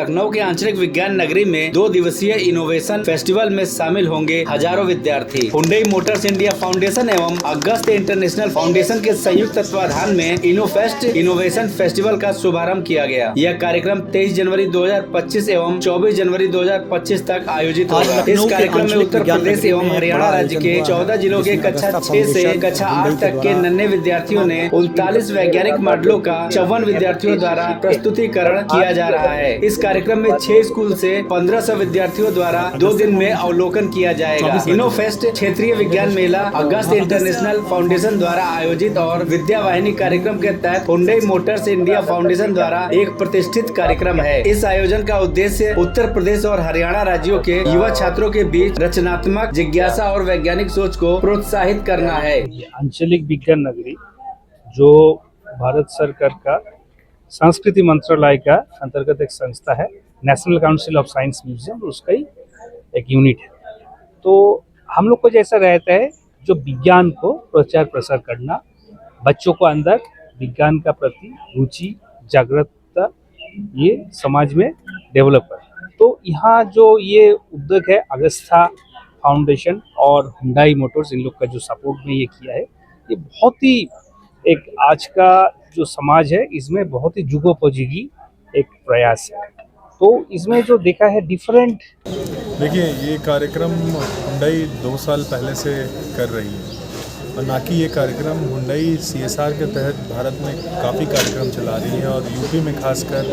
लखनऊ के आंचलिक विज्ञान नगरी में 2 दिवसीय इनोवेशन फेस्टिवल में शामिल होंगे हजारों विद्यार्थी। हुंडई मोटर्स इंडिया फाउंडेशन एवं अगस्त इंटरनेशनल फाउंडेशन के संयुक्त तत्वाधान में इनोफेस्ट इनोवेशन फेस्टिवल का शुभारंभ किया गया। यह कार्यक्रम 23 जनवरी 2025 एवं 24 जनवरी 2025 तक आयोजित होगा। इस कार्यक्रम में उत्तर प्रदेश एवं हरियाणा राज्य के 14 जिलों के कक्षा 6 से कक्षा 8 तक के नन्हे विद्यार्थियों ने 39 वैज्ञानिक मॉडलों का 54 विद्यार्थियों द्वारा प्रस्तुतिकरण किया जा रहा है। इस कार्यक्रम में 6 स्कूल से 1500 विद्यार्थियों द्वारा 2 दिन में अवलोकन किया जाएगा। इनोफेस्ट क्षेत्रीय विज्ञान मेला अगस्त इंटरनेशनल फाउंडेशन द्वारा आयोजित और विद्या वाहिनी कार्यक्रम के तहत हुंडई मोटर्स इंडिया फाउंडेशन द्वारा एक प्रतिष्ठित कार्यक्रम है। इस आयोजन का उद्देश्य उत्तर प्रदेश और हरियाणा राज्यों के युवा छात्रों के बीच रचनात्मक जिज्ञासा और वैज्ञानिक सोच को प्रोत्साहित करना है। आंचलिक विज्ञान नगरी जो भारत सरकार का संस्कृति मंत्रालय का अंतर्गत एक संस्था है, national council of science museum, उसका ही एक यूनिट है। तो हम लोग को जैसा रहता है जो विज्ञान को प्रचार प्रसार करना, बच्चों को अंदर विज्ञान का प्रति रुचि जागरूकता ये समाज में डेवलप करना। तो यहाँ जो ये उद्योग है अगस्ता फाउंडेशन और हुंडई मोटर्स, इन लोग का जो सपोर्ट में ये किया है, ये बहुत ही एक आज का जो समाज है इसमें बहुत ही जुगोपयोगी एक प्रयास है। तो इसमें जो देखा है डिफरेंट, देखिए ये कार्यक्रम हुंडई 2 साल पहले से कर रही है और ना कि ये कार्यक्रम हुंडई CSR के तहत भारत में काफ़ी कार्यक्रम चला रही है और यूपी में खासकर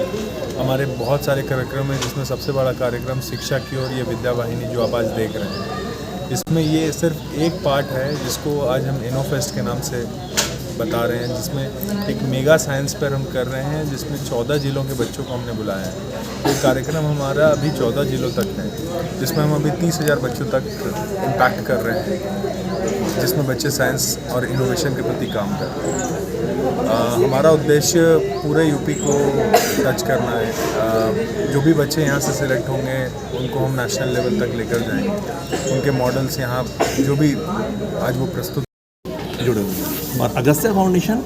हमारे बहुत सारे कार्यक्रम हैं, जिसमें सबसे बड़ा कार्यक्रम शिक्षा की और ये विद्या वाहिनी जो आप आज देख रहे हैं, इसमें ये सिर्फ एक पार्ट है जिसको आज हम इनोफेस्ट के नाम से बता रहे हैं, जिसमें एक मेगा साइंस पर हम कर रहे हैं, जिसमें 14 जिलों के बच्चों को हमने बुलाया है। तो कार्यक्रम हमारा अभी 14 जिलों तक है, जिसमें हम अभी 30,000 बच्चों तक इम्पैक्ट कर रहे हैं, जिसमें बच्चे साइंस और इनोवेशन के प्रति काम कर रहे हैं। हमारा उद्देश्य पूरे यूपी को टच करना है। जो भी बच्चे यहाँ से सिलेक्ट होंगे उनको हम नेशनल लेवल तक लेकर जाएंगे। उनके मॉडल्स यहाँ जो भी आज वो प्रस्तुत जुड़े हुए हैं। और अगस्त्या फाउंडेशन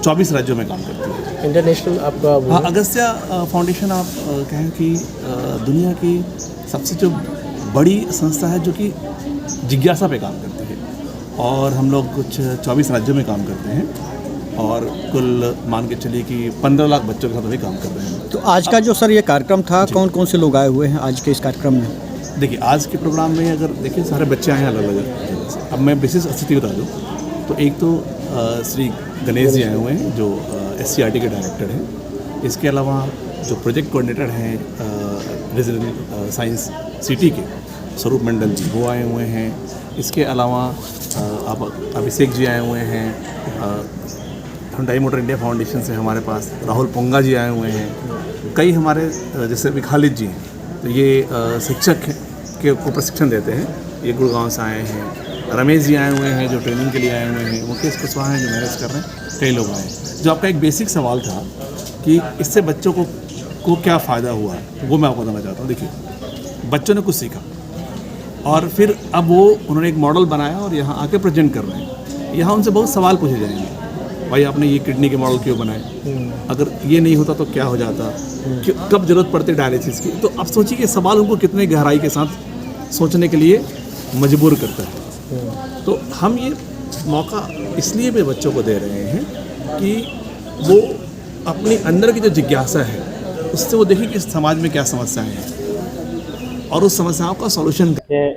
24 राज्यों में काम करती है। इंटरनेशनल आपका हाँ, अगस्त्या फाउंडेशन आप कहें कि दुनिया की सबसे जो बड़ी संस्था है जो कि जिज्ञासा पे काम करती है, और हम लोग कुछ 24 राज्यों में काम करते हैं और कुल मान के चलिए कि 15 लाख बच्चों के साथ अभी काम कर रहे हैं। तो आज का जो सर ये कार्यक्रम था, कौन कौन से लोग आए हुए हैं आज के इस कार्यक्रम में? देखिए आज के प्रोग्राम में अगर देखिए सारे बच्चे आए हैं अलग अलग जगह से। अब मैं विशेष स्थिति बता दूँ तो एक तो श्री गणेश जी आए हुए हैं जो SCRT के डायरेक्टर हैं। इसके अलावा जो प्रोजेक्ट कोऑर्डिनेटर हैं रीजनल साइंस सिटी के स्वरूप मंडल जी, वो आए हुए हैं। इसके अलावा अब अभिषेक जी आए हुए हैं। हुंडई मोटर इंडिया फाउंडेशन से हमारे पास राहुल पोंगा जी आए हुए हैं। कई हमारे जैसे विखालित जी हैं, तो ये शिक्षक के को प्रशिक्षण देते हैं, ये गुड़गांव से आए हैं। रमेश जी आए हुए हैं जो ट्रेनिंग के लिए आए हुए हैं। मुकेश कुशवाहा हैं जो मैनेज कर रहे हैं। कई लोग आए हैं। जो आपका एक बेसिक सवाल था कि इससे बच्चों को क्या फ़ायदा हुआ, वो मैं आपको बताना चाहता हूँ। देखिए बच्चों ने कुछ सीखा और फिर अब वो उन्होंने एक मॉडल बनाया और यहाँ आके प्रेजेंट कर रहे हैं। यहाँ उनसे बहुत सवाल पूछे जाएंगे, भाई आपने ये किडनी के मॉडल क्यों बनाए, अगर ये नहीं होता तो क्या हो जाता, कब ज़रूरत पड़ती डायलिसिस की। तो अब सोचिए कि सवाल उनको कितने गहराई के साथ सोचने के लिए मजबूर करता है। तो हम ये मौका इसलिए भी बच्चों को दे रहे हैं कि वो अपने अंदर की जो जिज्ञासा है उससे वो देखें कि इस समाज में क्या समस्याएं हैं और उस समस्याओं का सॉल्यूशन दें।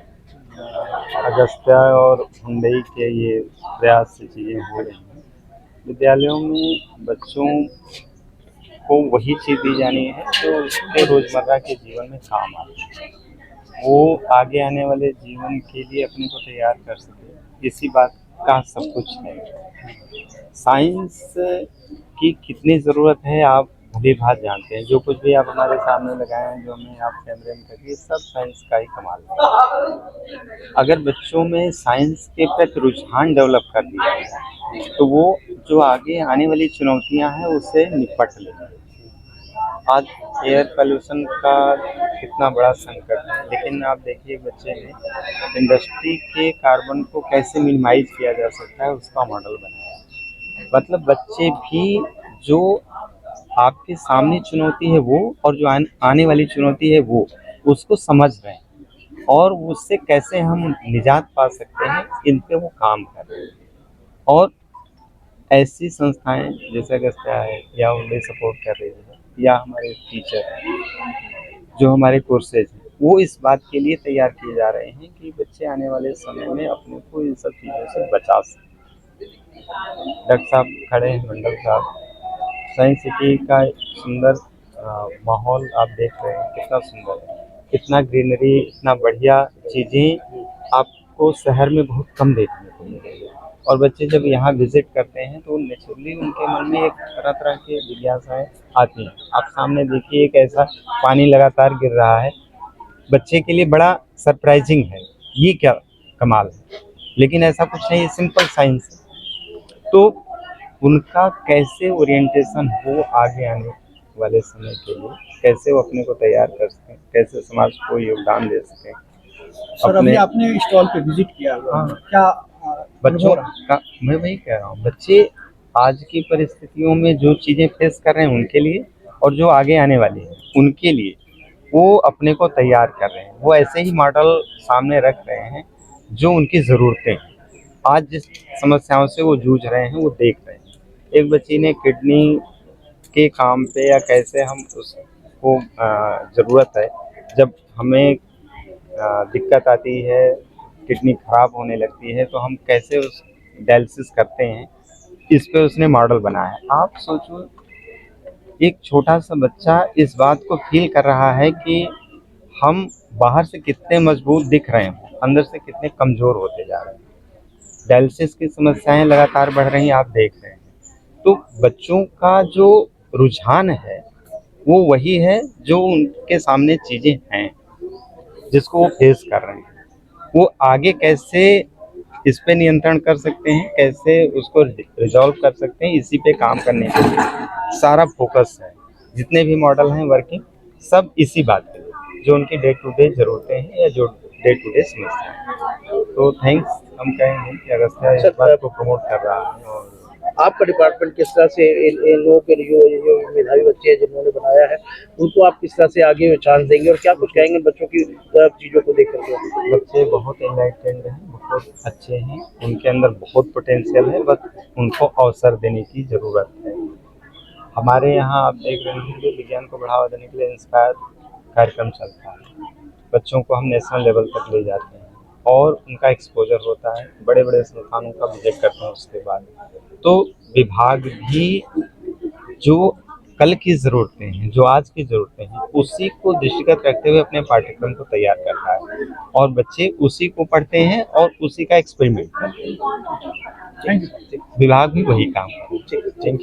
अगस्त्या और हुंडई के ये प्रयास से चीज़ें हो रही हैं। विद्यालयों में बच्चों को वही चीज़ दी जानी है जो उसके रोज़मर्रा के जीवन में काम आती है, वो आगे आने वाले जीवन के लिए अपने को तैयार कर सके। इसी बात का सब कुछ है। साइंस की कितनी ज़रूरत है आप भली भांति जानते हैं। जो कुछ भी आप हमारे सामने लगाए हैं, जो हमें आप कैमरे में देखिए, सब साइंस का ही कमाल है। अगर बच्चों में साइंस के प्रति रुझान डेवलप कर दिया जाए तो वो जो आगे आने वाली चुनौतियां हैं उससे निपट लेंगे। आज एयर पोल्यूशन का कितना बड़ा संकट है, लेकिन आप देखिए बच्चे ने इंडस्ट्री के कार्बन को कैसे मिनिमाइज किया जा सकता है उसका मॉडल बनाया। मतलब बच्चे भी जो आपके सामने चुनौती है वो, और जो आने वाली चुनौती है वो, उसको समझ रहे हैं और उससे कैसे हम निजात पा सकते हैं, इन पे वो काम कर रहे हैं। और ऐसी संस्थाएं जैसे अगस्त्या है या उन्हें सपोर्ट कर रही है, या हमारे टीचर जो हमारे कोर्सेज हैं, वो इस बात के लिए तैयार किए जा रहे हैं कि बच्चे आने वाले समय में अपने को इन सब चीज़ों से बचा सकें। डॉक्टर साहब खड़े हैं, मंडल साहब, साइंस सिटी का सुंदर माहौल आप देख रहे हैं, कितना सुंदर है, इतना ग्रीनरी, इतना बढ़िया चीज़ें आपको शहर में बहुत कम देखने को मिलेगी। और बच्चे जब यहाँ विजिट करते हैं तो नेचुरली उनके मन में एक तरह तरह की जिज्ञासाएँ आती हैं। आप सामने देखिए, एक ऐसा पानी लगातार गिर रहा है, बच्चे के लिए बड़ा सरप्राइजिंग है, ये क्या कमाल है, लेकिन ऐसा कुछ नहीं, सिंपल साइंस है। तो उनका कैसे ओरिएंटेशन हो आगे आने वाले समय के लिए, कैसे वो अपने को तैयार कर सकें, कैसे समाज को योगदान दे सकें। सर अभी आपने स्टॉल पे विजिट किया, हाँ, क्या बच्चों का मैं वही कह रहा हूँ, बच्चे आज की परिस्थितियों में जो चीज़ें फेस कर रहे हैं उनके लिए, और जो आगे आने वाली है उनके लिए वो अपने को तैयार कर रहे हैं। वो ऐसे ही मॉडल सामने रख रहे हैं जो उनकी ज़रूरतें हैं, आज जिस समस्याओं से वो जूझ रहे हैं वो देख रहे हैं। एक बच्ची ने किडनी के काम पे, या कैसे हम उसको ज़रूरत है, जब हमें दिक्कत आती है, किडनी खराब होने लगती है, तो हम कैसे उस डायलिसिस करते हैं, इस पे उसने मॉडल बनाया है। आप सोचो, एक छोटा सा बच्चा इस बात को फील कर रहा है कि हम बाहर से कितने मजबूत दिख रहे हैं, अंदर से कितने कमज़ोर होते जा रहे हैं। डायलिसिस की समस्याएं लगातार बढ़ रही हैं, आप देख रहे हैं। तो बच्चों का जो रुझान है वो वही है जो उनके सामने चीज़ें हैं जिसको वो फेस कर रहे हैं। वो आगे कैसे इस पे नियंत्रण कर सकते हैं, कैसे उसको रिजॉल्व कर सकते हैं, इसी पे काम करने के लिए सारा फोकस है। जितने भी मॉडल हैं वर्किंग, सब इसी बात के लिए, जो उनकी डे टू डे ज़रूरतें हैं या जो डे टू डे समस्या है। तो थैंक्स हम कहेंगे कि अगस्त्या इस बात को प्रमोट कर रहा है। और आपका डिपार्टमेंट किस तरह से इन लोगों के लिए, जो मेधावी बच्चे हैं जिन्होंने बनाया है, उनको आप किस तरह से आगे चांस देंगे, और क्या कुछ कहेंगे बच्चों की चीज़ों को देख करके? बच्चे बहुत एनलाइटेंड हैं, बहुत अच्छे हैं, उनके अंदर बहुत पोटेंशियल है, बस उनको अवसर देने की ज़रूरत है। हमारे यहाँ आप देख रहे हैं कि विज्ञान को बढ़ावा देने के लिए इंस्पायर कार्यक्रम चलता है। बच्चों को हम नेशनल लेवल तक ले जाते हैं और उनका एक्सपोजर होता है, बड़े बड़े संस्थानों का विजिट करते हैं। उसके बाद तो विभाग भी जो कल की ज़रूरतें हैं, जो आज की ज़रूरतें हैं, उसी को दृष्टिगत रखते हुए अपने पाठ्यक्रम को तैयार करता है, और बच्चे उसी को पढ़ते हैं और उसी का एक्सपेरिमेंट करते हैं। विभाग भी वही काम करता है।